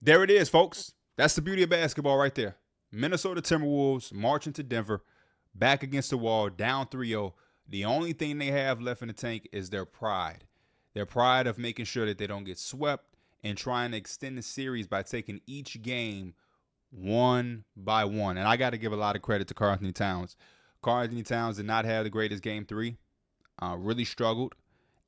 There it is, folks. That's the beauty of basketball right there. Minnesota Timberwolves marching to Denver, back against the wall, down 3-0. The only thing they have left in the tank is their pride. Their pride of making sure that they don't get swept and trying to extend the series by taking each game one by one. And I got to give a lot of credit to Karl-Anthony Towns. Karl-Anthony Towns did not have the greatest game three, really struggled.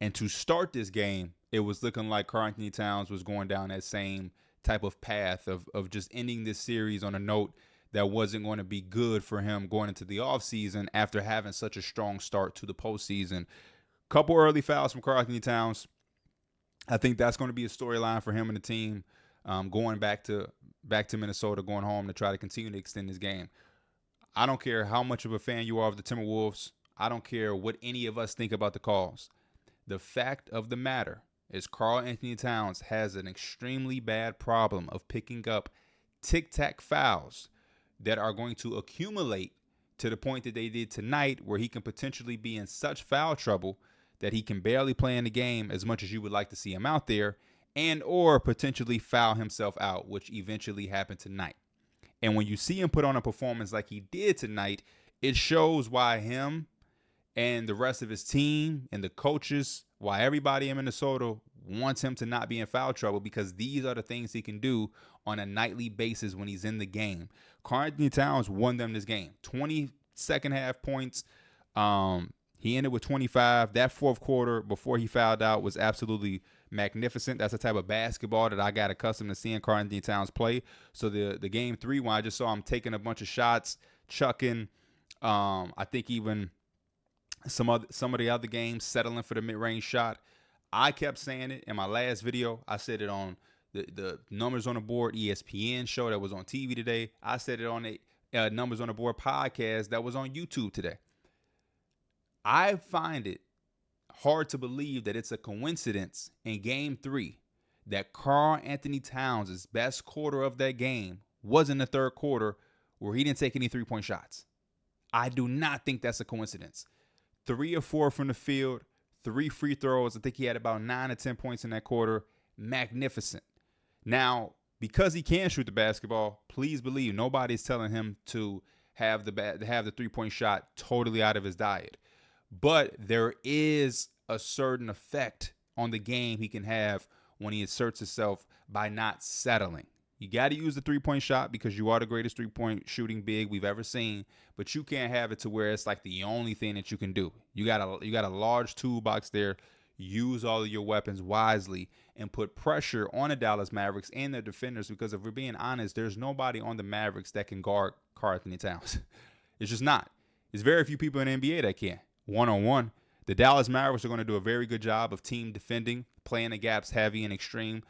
And to start this game, it was looking like Karl-Anthony Towns was going down that same type of path of just ending this series on a note that wasn't going to be good for him going into the offseason after having such a strong start to the postseason. Couple early fouls from Karl-Anthony Towns. I think that's going to be a storyline for him and the team going back to Minnesota, going home to try to continue to extend this game. I don't care how much of a fan you are of the Timberwolves. I don't care what any of us think about the calls. The fact of the matter is Karl-Anthony Towns has an extremely bad problem of picking up tic-tac fouls that are going to accumulate to the point that they did tonight, where he can potentially be in such foul trouble that he can barely play in the game as much as you would like to see him out there, and or potentially foul himself out, which eventually happened tonight. And when you see him put on a performance like he did tonight, it shows why him and the rest of his team and the coaches, why everybody in Minnesota wants him to not be in foul trouble, because these are the things he can do on a nightly basis when he's in the game. Karl-Anthony Towns won them this game. 20 second half points. He ended with 25. That fourth quarter before he fouled out was absolutely magnificent. That's the type of basketball that I got accustomed to seeing Karl-Anthony Towns play. So the game three, when I just saw him taking a bunch of shots, chucking, I think even some of the other games settling for the mid-range shot. I kept saying it in my last video. I said it on the Numbers on the Board ESPN show that was on TV today. I said it on the Numbers on the Board podcast that was on YouTube today. I find it hard to believe that it's a coincidence in game three that Karl-Anthony Towns' best quarter of that game was in the third quarter, where he didn't take any three-point shots. I do not think that's a coincidence. 3 or 4 from the field, 3 free throws. I think he had about 9 or 10 points in that quarter. Magnificent. Now, because he can shoot the basketball, please believe nobody's telling him to have the three-point shot totally out of his diet. But there is a certain effect on the game he can have when he asserts himself by not settling. You got to use the three-point shot because you are the greatest three-point shooting big we've ever seen, but you can't have it to where it's like the only thing that you can do. You got a large toolbox there. Use all of your weapons wisely and put pressure on the Dallas Mavericks and their defenders, because if we're being honest, there's nobody on the Mavericks that can guard Karl-Anthony Towns. It's just not. There's very few people in the NBA that can. One-on-one. The Dallas Mavericks are going to do a very good job of team defending, playing the gaps heavy and extreme,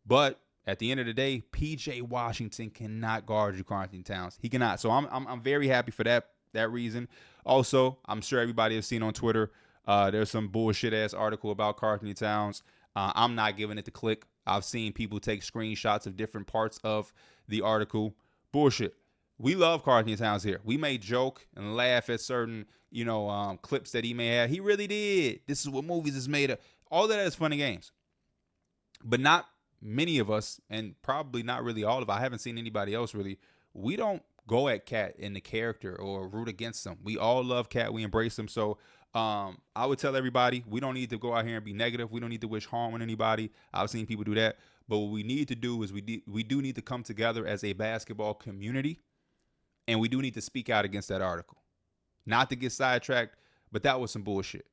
but at the end of the day, P.J. Washington cannot guard you, Karl-Anthony Towns. He cannot. So I'm very happy for that reason. Also, I'm sure everybody has seen on Twitter, there's some bullshit-ass article about Karl-Anthony Towns. I'm not giving it the click. I've seen people take screenshots of different parts of the article. Bullshit. We love Karl-Anthony Towns here. We may joke and laugh at certain, clips that he may have. He really did. This is what movies is made of. All of that is fun and games. But not many of us, and probably not really all of us, I haven't seen anybody else really, we don't go at Cat in the character or root against him. We all love Cat. We embrace him. So I would tell everybody, we don't need to go out here and be negative. We don't need to wish harm on anybody. I've seen people do that. But what we need to do is we do need to come together as a basketball community, and we do need to speak out against that article. Not to get sidetracked, but that was some bullshit.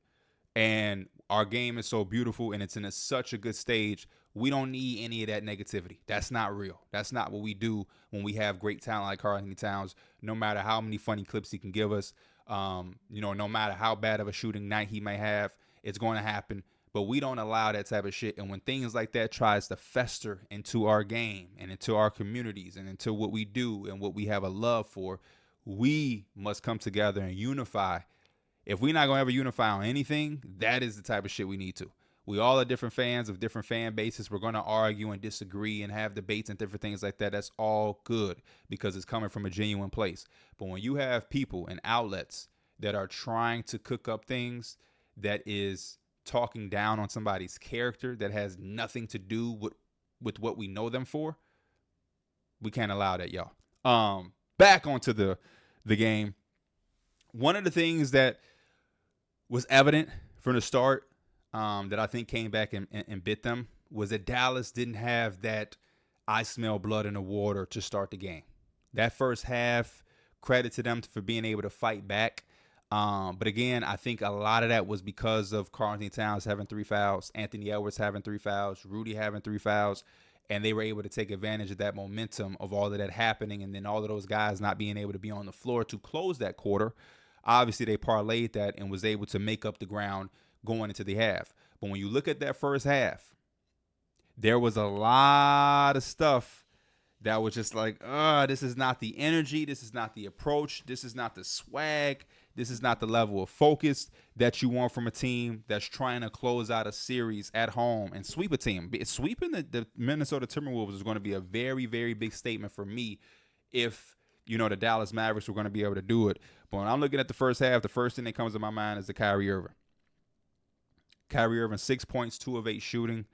And our game is so beautiful, and it's in such a good stage. We don't need any of that negativity. That's not real. That's not what we do when we have great talent like Karl-Anthony Towns. No matter how many funny clips he can give us, no matter how bad of a shooting night he may have, it's going to happen. But we don't allow that type of shit. And when things like that tries to fester into our game and into our communities and into what we do and what we have a love for, we must come together and unify. If we're not going to ever unify on anything, that is the type of shit we need to. We all are different fans of different fan bases. We're going to argue and disagree and have debates and different things like that. That's all good because it's coming from a genuine place. But when you have people and outlets that are trying to cook up things that is talking down on somebody's character that has nothing to do with what we know them for, We can't allow that, y'all. Back onto the game. One of the things that was evident from the start that I think came back and bit them was that Dallas didn't have that I smell blood in the water to start the game. That first half, credit to them for being able to fight back. But again, I think a lot of that was because of Karl-Anthony Towns having 3 fouls, Anthony Edwards having 3 fouls, Rudy having 3 fouls, and they were able to take advantage of that momentum of all of that happening, and then all of those guys not being able to be on the floor to close that quarter. Obviously, they parlayed that and was able to make up the ground going into the half. But when you look at that first half, there was a lot of stuff that was just like, this is not the energy, this is not the approach, this is not the swag, this is not the level of focus that you want from a team that's trying to close out a series at home and sweep a team. Sweeping the Minnesota Timberwolves is going to be a very, very big statement for me if, the Dallas Mavericks were going to be able to do it. But when I'm looking at the first half, the first thing that comes to my mind is the Kyrie Irving. Kyrie Irving, 6 points, 2 of 8 shooting.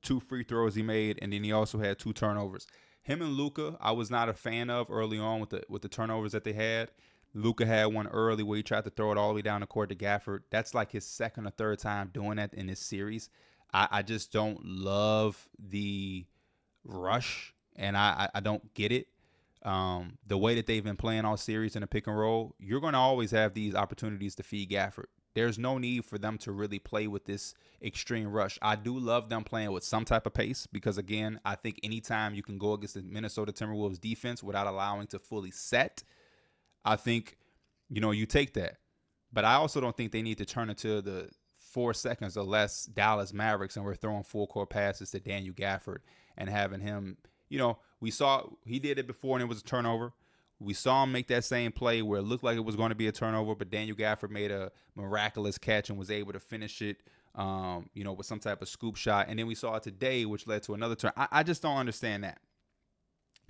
2 free throws he made, and then he also had 2 turnovers. Him and Luka, I was not a fan of early on with the turnovers that they had. Luka had one early where he tried to throw it all the way down the court to Gafford. That's like his second or third time doing that in this series. I just don't love the rush, and I don't get it. The way that they've been playing all series in a pick and roll, you're going to always have these opportunities to feed Gafford. There's no need for them to really play with this extreme rush. I do love them playing with some type of pace because, again, I think anytime you can go against the Minnesota Timberwolves defense without allowing to fully set, I think, you take that. But I also don't think they need to turn into the 4 seconds or less Dallas Mavericks and we're throwing full court passes to Daniel Gafford and having him, we saw he did it before and it was a turnover. We saw him make that same play where it looked like it was going to be a turnover, but Daniel Gafford made a miraculous catch and was able to finish it, with some type of scoop shot. And then we saw it today, which led to another turn. I just don't understand that.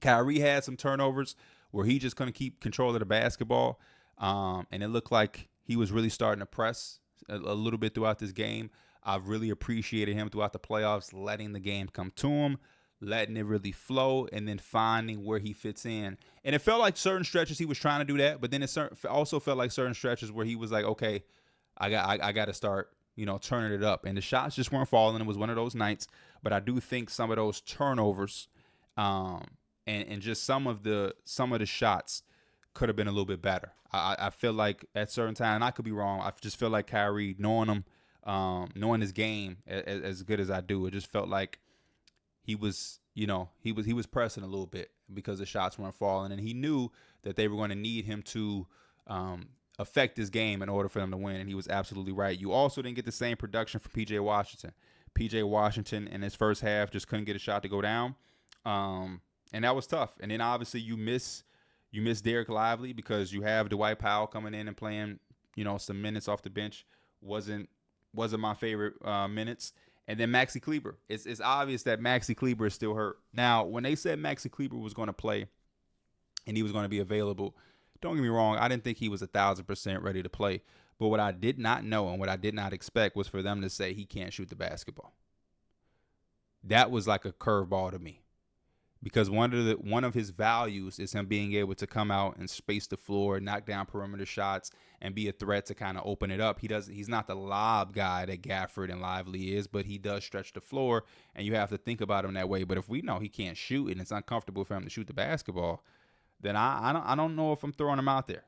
Kyrie had some turnovers where he just couldn't keep control of the basketball, and it looked like he was really starting to press a little bit throughout this game. I've really appreciated him throughout the playoffs, letting the game come to him, letting it really flow, and then finding where he fits in. And it felt like certain stretches he was trying to do that, but then it also felt like certain stretches where he was like, okay, I got to start, turning it up. And the shots just weren't falling. It was one of those nights. But I do think some of those turnovers and just some of the shots could have been a little bit better. I feel like at certain times, and I could be wrong, I just feel like Kyrie, knowing him, knowing his game as good as I do, it just felt like he was pressing a little bit because the shots weren't falling, and he knew that they were going to need him to affect this game in order for them to win, and he was absolutely right. You also didn't get the same production from P.J. Washington. P.J. Washington in his first half just couldn't get a shot to go down, and that was tough. And then obviously you miss Derek Lively because you have Dwight Powell coming in and playing some minutes off the bench. Wasn't my favorite minutes. And then Maxi Kleber. It's obvious that Maxi Kleber is still hurt. Now, when they said Maxi Kleber was going to play and he was going to be available, don't get me wrong, I didn't think he was 1,000% ready to play. But what I did not know and what I did not expect was for them to say he can't shoot the basketball. That was like a curveball to me. Because one of his values is him being able to come out and space the floor, knock down perimeter shots, and be a threat to kind of open it up. He's not the lob guy that Gafford and Lively is, but he does stretch the floor, and you have to think about him that way. But if we know he can't shoot and it's uncomfortable for him to shoot the basketball, then I don't know if I'm throwing him out there.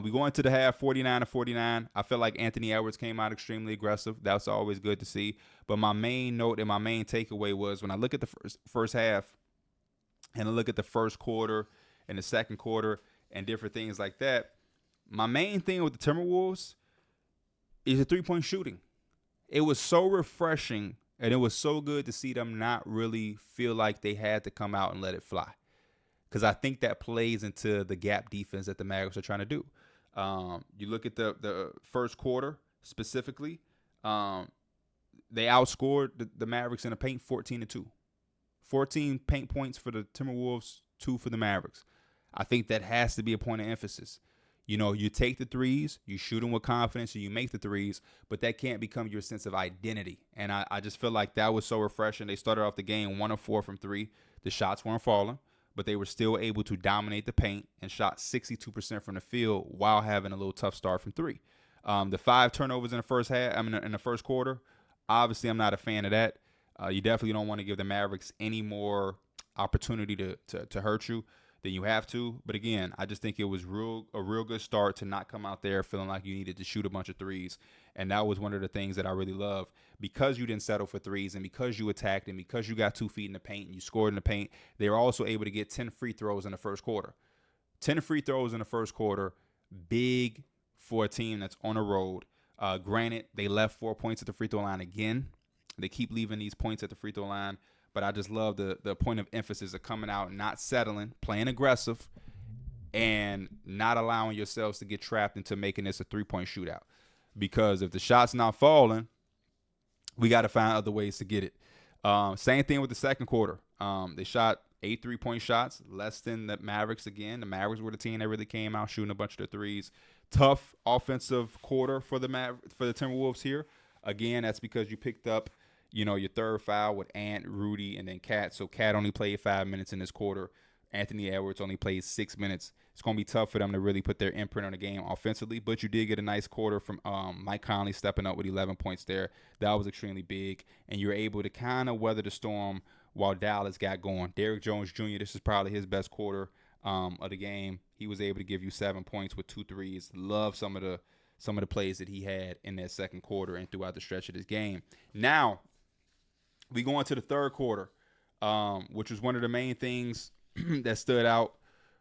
We go into the half 49-49. I feel like Anthony Edwards came out extremely aggressive. That's always good to see. But my main note and my main takeaway was when I look at the first half and I look at the first quarter and the second quarter and different things like that, my main thing with the Timberwolves is the three-point shooting. It was so refreshing and it was so good to see them not really feel like they had to come out and let it fly. Because I think that plays into the gap defense that the Mavericks are trying to do. You look at the first quarter specifically, they outscored the Mavericks in the paint 14-2. 14 paint points for the Timberwolves, 2 for the Mavericks. I think that has to be a point of emphasis. You take the threes, you shoot them with confidence, and you make the threes, but that can't become your sense of identity. And I just feel like that was so refreshing. They started off the game 1 of 4 from three. The shots weren't falling, but they were still able to dominate the paint and shot 62% from the field while having a little tough start from three. The 5 turnovers in the first half, in the first quarter, obviously I'm not a fan of that. You definitely don't want to give the Mavericks any more opportunity to hurt you than you have to. But again, I just think it was a real good start to not come out there feeling like you needed to shoot a bunch of threes. And that was one of the things that I really love. Because you didn't settle for threes and because you attacked and because you got 2 feet in the paint and you scored in the paint, they were also able to get 10 free throws in the first quarter. 10 free throws in the first quarter, big for a team that's on the road. Granted, they left 4 points at the free throw line again. They keep leaving these points at the free throw line. But I just love the point of emphasis of coming out, not settling, playing aggressive, and not allowing yourselves to get trapped into making this a 3-point shootout. Because if the shot's not falling, we got to find other ways to get it. Same thing with the second quarter. They shot 8 3-point shots, less than the Mavericks again. The Mavericks were the team that really came out shooting a bunch of the threes. Tough offensive quarter for the Timberwolves here. Again, that's because you picked up your third foul with Ant, Rudy, and then Cat. So Cat only played 5 minutes in this quarter. Anthony Edwards only played 6 minutes. It's going to be tough for them to really put their imprint on the game offensively. But you did get a nice quarter from Mike Conley stepping up with 11 points there. That was extremely big. And you're able to kind of weather the storm while Dallas got going. Derrick Jones Jr., this is probably his best quarter of the game. He was able to give you 7 points with 2 threes. Love some of the plays that he had in that second quarter and throughout the stretch of this game. Now, we go into the third quarter, which was one of the main things that stood out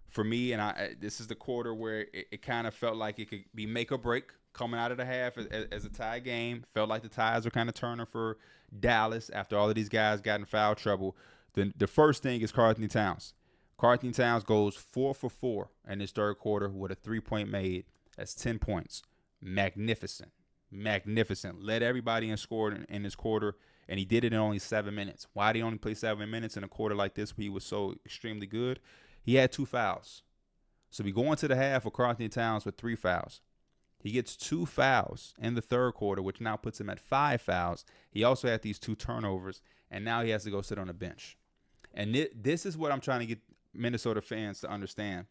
for me. And this is the quarter where it kind of felt like it could be make or break coming out of the half as a tie game. Felt like the ties were kind of turning for Dallas after all of these guys got in foul trouble. The first thing is Karl-Anthony Towns. Karl-Anthony Towns goes 4 for 4 in his third quarter with a 3-point made. That's 10 points. Magnificent. Led everybody in scored in this quarter. And he did it in only 7 minutes. Why did he only play 7 minutes in a quarter like this where he was so extremely good? He had 2 fouls. So we go into the half with Karl-Anthony Towns with 3 fouls. He gets 2 fouls in the third quarter, which now puts him at 5 fouls. He also had these 2 turnovers, and now he has to go sit on the bench. And this is what I'm trying to get Minnesota fans to understand.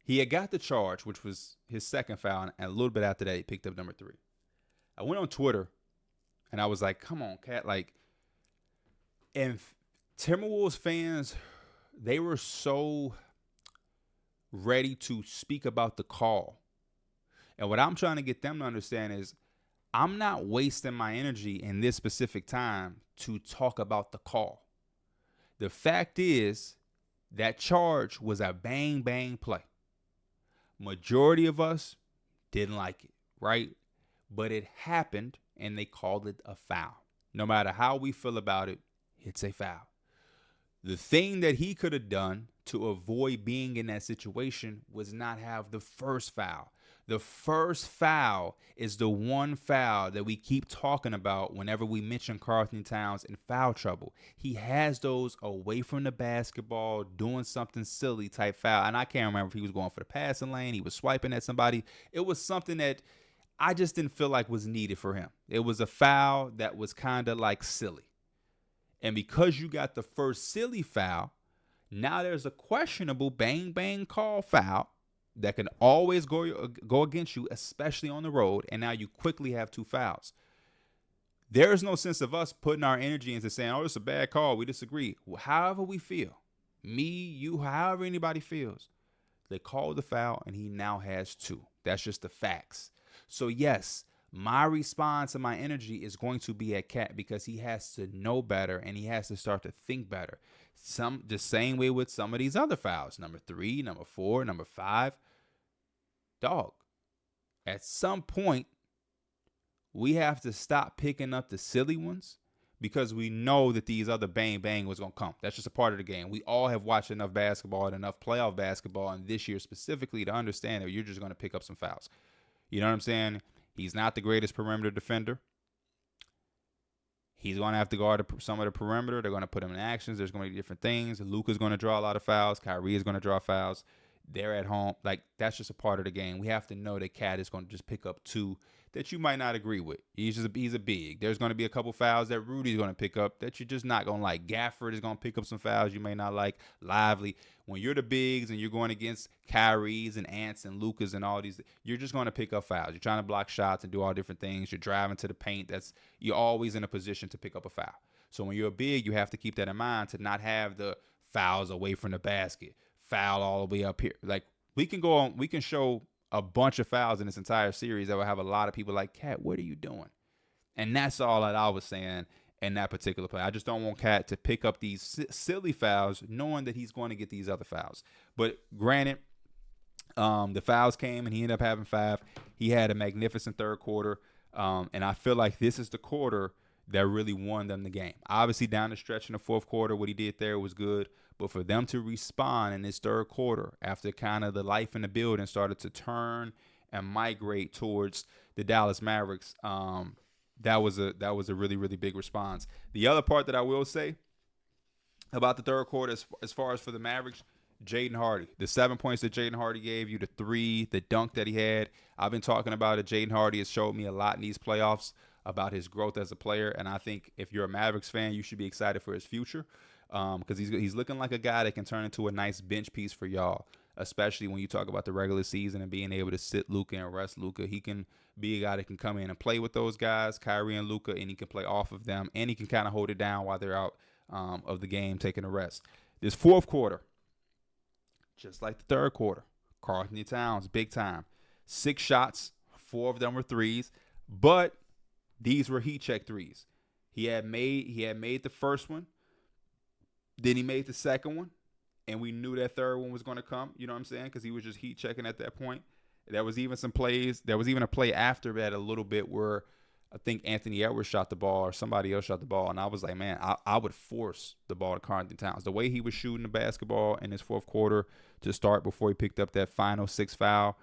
He had got the charge, which was his second foul, and a little bit after that, he picked up number 3. I went on Twitter. And I was like, come on, Cat. And Timberwolves fans, they were so ready to speak about the call. And what I'm trying to get them to understand is I'm not wasting my energy in this specific time to talk about the call. The fact is that charge was a bang, bang play. Majority of us didn't like it, right? But it happened. And they called it a foul. No matter how we feel about it, it's a foul. The thing that he could have done to avoid being in that situation was not have the first foul. The first foul is the one foul that we keep talking about whenever we mention Karl-Anthony Towns in foul trouble. He has those away from the basketball, doing something silly type foul. And I can't remember if he was going for the passing lane, he was swiping at somebody. It was something that I just didn't feel like was needed for him. It was a foul that was kind of like silly. And because you got the first silly foul, now there's a questionable bang, bang call foul that can always go against you, especially on the road. And now you quickly have 2 fouls. There is no sense of us putting our energy into saying, oh, it's a bad call. We disagree. However we feel, me, you, however anybody feels, they called the foul and he now has 2. That's just the facts. So, yes, my response and my energy is going to be at Cat because he has to know better and he has to start to think better. The same way with some of these other fouls, number 3, number 4, number 5. Dog, at some point, we have to stop picking up the silly ones because we know that these other bang bang was going to come. That's just a part of the game. We all have watched enough basketball and enough playoff basketball, and this year specifically, to understand that you're just going to pick up some fouls. You know what I'm saying? He's not the greatest perimeter defender. He's going to have to guard some of the perimeter. They're going to put him in actions. There's going to be different things. Luka's going to draw a lot of fouls. Kyrie is going to draw fouls. They're at home. Like, that's just a part of the game. We have to know that Cat is going to just pick up two that you might not agree with. He's a big. There's going to be a couple fouls that Rudy's going to pick up that you're just not going to like. Gafford is going to pick up some fouls you may not like. Lively. When you're the bigs and you're going against Kyrie's and Ants and Lucas and all these, you're just going to pick up fouls. You're trying to block shots and do all different things. You're driving to the paint. You're always in a position to pick up a foul. So when you're a big, you have to keep that in mind to not have the fouls away from the basket, foul all the way up here. Like, we can show a bunch of fouls in this entire series that will have a lot of people like, Cat, what are you doing? And that's all that I was saying in that particular play. I just don't want Cat to pick up these silly fouls knowing that he's going to get these other fouls. But granted, the fouls came and he ended up having 5. He had a magnificent third quarter. And I feel like this is the quarter that really won them the game. Obviously, down the stretch in the fourth quarter, what he did there was good. But for them to respond in this third quarter after kind of the life in the building started to turn and migrate towards the Dallas Mavericks, that was a really, really big response. The other part that I will say about the third quarter, as far as for the Mavericks, Jaden Hardy, the 7 points that Jaden Hardy gave you, the 3, the dunk that he had. I've been talking about it. Jaden Hardy has showed me a lot in these playoffs about his growth as a player, and I think if you're a Mavericks fan, you should be excited for his future. Because he's looking like a guy that can turn into a nice bench piece for y'all, especially when you talk about the regular season and being able to sit Luka and rest Luka. He can be a guy that can come in and play with those guys, Kyrie and Luka, and he can play off of them, and he can kind of hold it down while they're out of the game taking a rest. This fourth quarter, just like the third quarter, Karl-Anthony Towns, big time. 6 shots, 4 of them were threes, but these were heat check threes. He had made the first one. Then he made the second one, and we knew that third one was going to come. You know what I'm saying? Because he was just heat checking at that point. There was even some plays. There was even a play after that a little bit where I think Anthony Edwards shot the ball or somebody else shot the ball, and I was like, man, I would force the ball to Karl-Anthony Towns. The way he was shooting the basketball in his fourth quarter to start before he picked up that final 6 foul,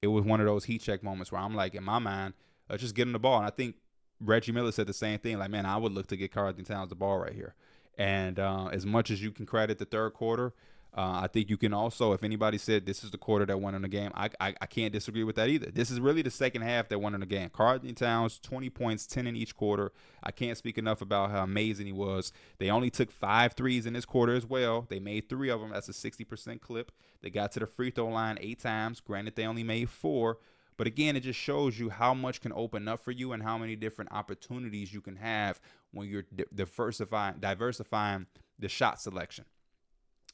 it was one of those heat check moments where I'm like, in my mind, let's just get him the ball. And I think Reggie Miller said the same thing. Like, man, I would look to get Karl-Anthony Towns the ball right here. And as much as you can credit the third quarter, I think you can also, if anybody said this is the quarter that won in the game, I can't disagree with that either. This is really the second half that won in the game. Karl-Anthony Towns, 20 points, 10 in each quarter. I can't speak enough about how amazing he was. They only took 5 threes in this quarter as well. They made 3 of them. That's a 60% clip. They got to the free throw line 8 times. Granted, they only made 4. But again, it just shows you how much can open up for you and how many different opportunities you can have when you're diversifying the shot selection.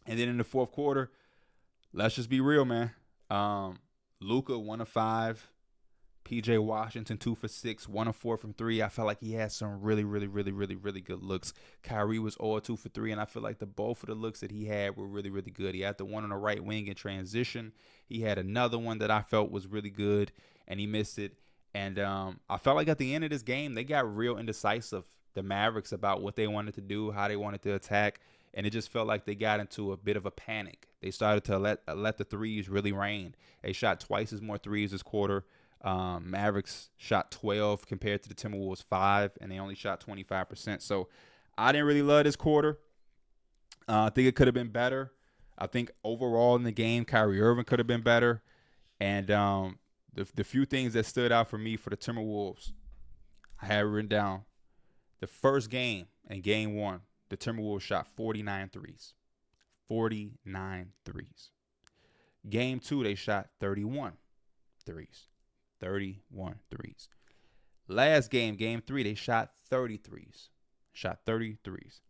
And then in the fourth quarter, let's just be real, man. Luka 1 of 5. PJ Washington 2 for 6, 1 of 4 from 3. I felt like he had some really, really, really, really, really good looks. Kyrie was 0 2 for 3, and I feel like both of the looks that he had were really, really good. He had the one on the right wing in transition. He had another one that I felt was really good, and he missed it. And I felt like at the end of this game, they got real indecisive, the Mavericks, about what they wanted to do, how they wanted to attack, and it just felt like they got into a bit of a panic. They started to let the threes really rain. They shot twice as more threes this quarter. Mavericks shot 12 compared to the Timberwolves 5, and they only shot 25%. So I didn't really love this quarter. I think it could have been better. I think overall in the game, Kyrie Irving could have been better. And the few things that stood out for me for the Timberwolves, I had written down. The first game, in game 1, the Timberwolves shot 49 threes. 49 threes. Game 2, they shot 31 threes. 31 threes. Last game, game 3, they shot 30 threes. Shot 30 threes.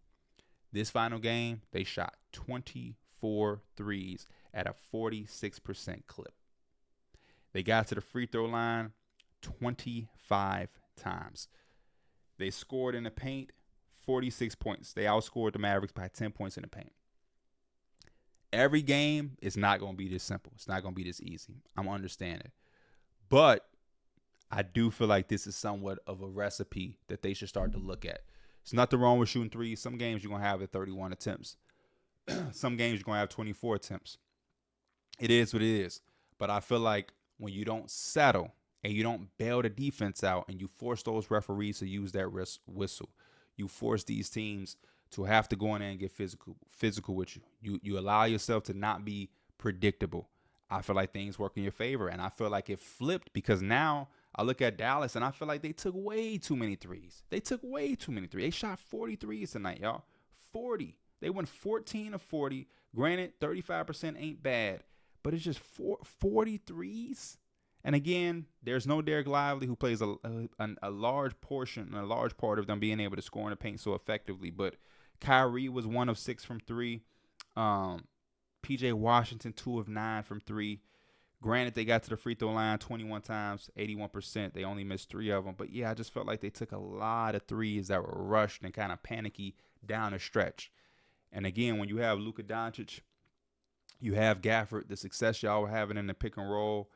This final game, they shot 24 threes at a 46% clip. They got to the free throw line 25 times. They scored in the paint 46 points. They outscored the Mavericks by 10 points in the paint. Every game is not going to be this simple. It's not going to be this easy. I'm understanding. But I do feel like this is somewhat of a recipe that they should start to look at. It's nothing wrong with shooting threes. Some games you're going to have at 31 attempts. Some games you're going to have 24 attempts. It is what it is. But I feel like when you don't settle and you don't bail the defense out and you force those referees to use that whistle, you force these teams to have to go in there and get physical with you. You allow yourself to not be predictable. I feel like things work in your favor, and I feel like it flipped because now I look at Dallas and I feel like they took way too many threes. They took way too many threes. They shot 40 threes tonight, y'all. 40. They went 14 of 40. Granted, 35% ain't bad, but it's just 40 threes. And again, there's no Derek Lively, who plays a large portion, a large part of them being able to score in the paint so effectively. But Kyrie was 1 of 6 from 3. PJ Washington, 2 of 9 from 3. Granted, they got to the free throw line 21 times, 81%. They only missed 3 of them. But, yeah, I just felt like they took a lot of threes that were rushed and kind of panicky down the stretch. And, again, when you have Luka Doncic, you have Gafford, the success y'all were having in the pick and roll,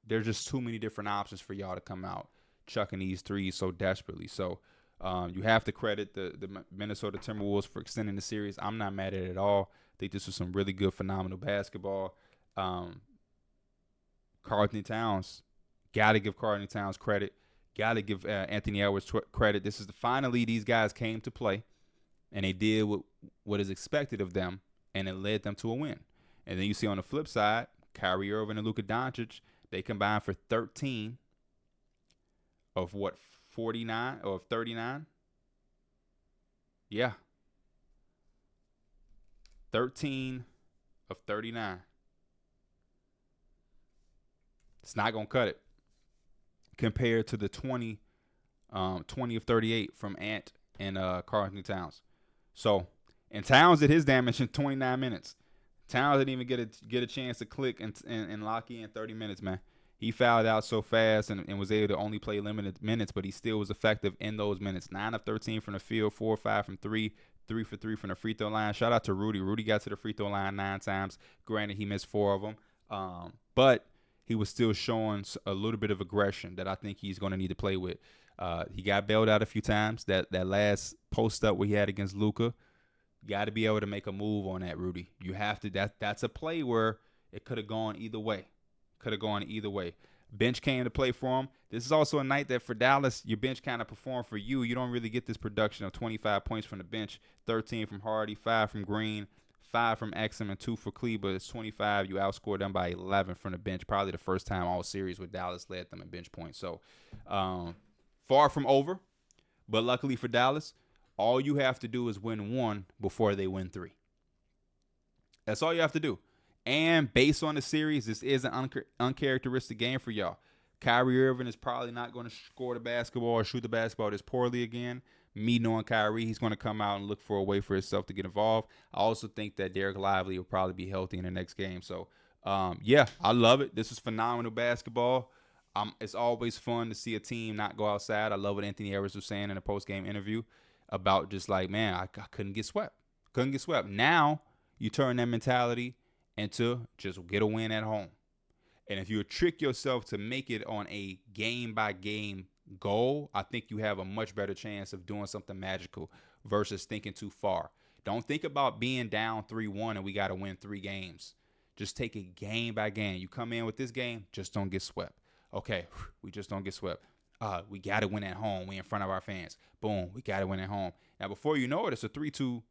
there's just too many different options for y'all to come out chucking these threes so desperately. So, you have to credit the Minnesota Timberwolves for extending the series. I'm not mad at it at all. I think this was some really good, phenomenal basketball. Karl-Anthony Towns, got to give Karl-Anthony Towns credit. Got to give Anthony Edwards credit. This is finally these guys came to play, and they did what is expected of them, and it led them to a win. And then you see on the flip side, Kyrie Irving and Luka Doncic, they combined for 13 of 49 or 39? Yeah. 13 of 39. It's not going to cut it compared to the 20 of 38 from Ant and Karl-Anthony Towns. So, and Towns did his damage in 29 minutes. Towns didn't even get a chance to click and lock in 30 minutes, man. He fouled out so fast and was able to only play limited minutes, but he still was effective in those minutes. 9 of 13 from the field, 4 or 5 from 3, 3 for 3 from the free throw line. Shout out to Rudy. Rudy got to the free throw line 9 times. Granted, he missed 4 of them, but he was still showing a little bit of aggression that I think he's going to need to play with. He got bailed out a few times. That last post up we had against Luka, you got to be able to make a move on that, Rudy. You have to. That's a play where it could have gone either way. Bench came to play for him. This is also a night that for Dallas, your bench kind of performed for you. You don't really get this production of 25 points from the bench, 13 from Hardy, 5 from Green, 5 from Exum, and 2 for Kleber. It's 25. You outscored them by 11 from the bench. Probably the first time all series where Dallas led them in bench points. So far from over. But luckily for Dallas, all you have to do is win 1 before they win 3. That's all you have to do. And based on the series, this is an uncharacteristic game for y'all. Kyrie Irving is probably not going to score the basketball or shoot the basketball this poorly again. Me knowing Kyrie, he's going to come out and look for a way for himself to get involved. I also think that Derek Lively will probably be healthy in the next game. So, yeah, I love it. This is phenomenal basketball. It's always fun to see a team not go outside. I love what Anthony Edwards was saying in a post-game interview about just like, man, I couldn't get swept. Now you turn that mentality into just get a win at home. And if you trick yourself to make it on a game-by-game goal, I think you have a much better chance of doing something magical versus thinking too far. Don't think about being down 3-1 and we got to win 3 games. Just take it game by game. You come in with this game, just don't get swept. Okay, we just don't get swept. We got to win at home. We in front of our fans. Boom, we got to win at home. Now, before you know it, it's a 3-2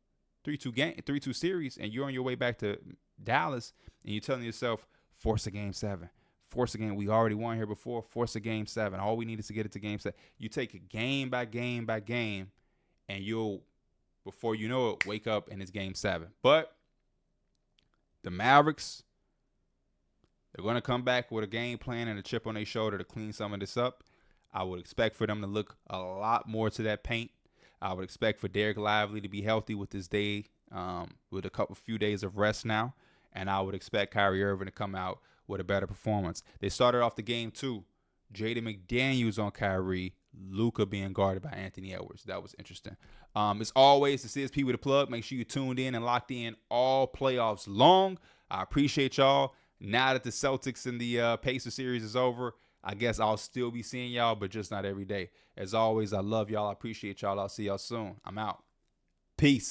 series, and you're on your way back to Dallas, and you're telling yourself, force a game 7. Force a game. We already won here before. Force a game 7. All we need is to get it to game 7. You take it game by game by game, and you'll, before you know it, wake up and it's game 7. But the Mavericks, they're going to come back with a game plan and a chip on their shoulder to clean some of this up. I would expect for them to look a lot more to that paint. I would expect for Derek Lively to be healthy with this day, with a few days of rest now. And I would expect Kyrie Irving to come out with a better performance. They started off the game, too. Jaden McDaniels on Kyrie, Luka being guarded by Anthony Edwards. That was interesting. As always, this is P with a Plug. Make sure you tuned in and locked in all playoffs long. I appreciate y'all. Now that the Celtics and the Pacers series is over, I guess I'll still be seeing y'all, but just not every day. As always, I love y'all. I appreciate y'all. I'll see y'all soon. I'm out. Peace.